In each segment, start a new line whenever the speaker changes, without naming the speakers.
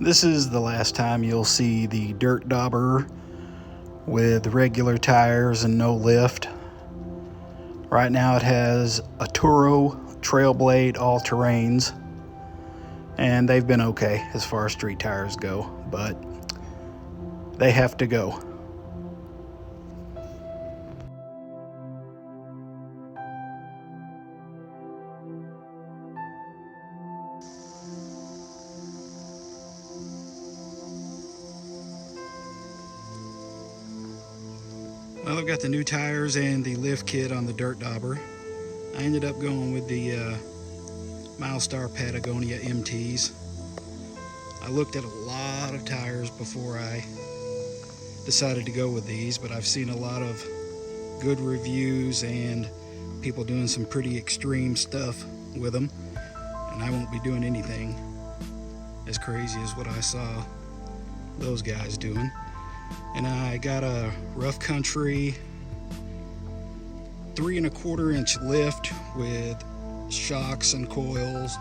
This is the last time you'll see the Dirt Dauber with regular tires and no lift. Right now it has a Turo Trail Blade all-terrains, and they've been okay as far as street tires go, but they have to go. Well, I've got the new tires and the lift kit on the Dirt Dauber. I ended up going with the Milestar Patagonia MTs. I looked at a lot of tires before I decided to go with these, but I've seen a lot of good reviews and people doing some pretty extreme stuff with them, and I won't be doing anything as crazy as what I saw those guys doing. And I got a rough country 3¼ inch lift with shocks and coils,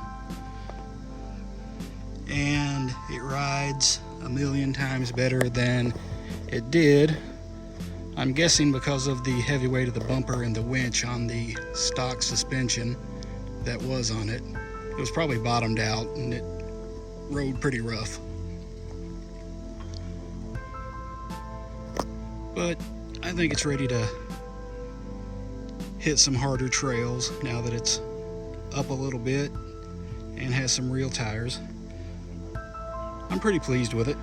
and it rides a million times better than it did. I'm guessing because of the heavy weight of the bumper and the winch on the stock suspension that was on it. It was probably bottomed out and it rode pretty rough. But I think it's ready to hit some harder trails now that it's up a little bit and has some real tires. I'm pretty pleased with it.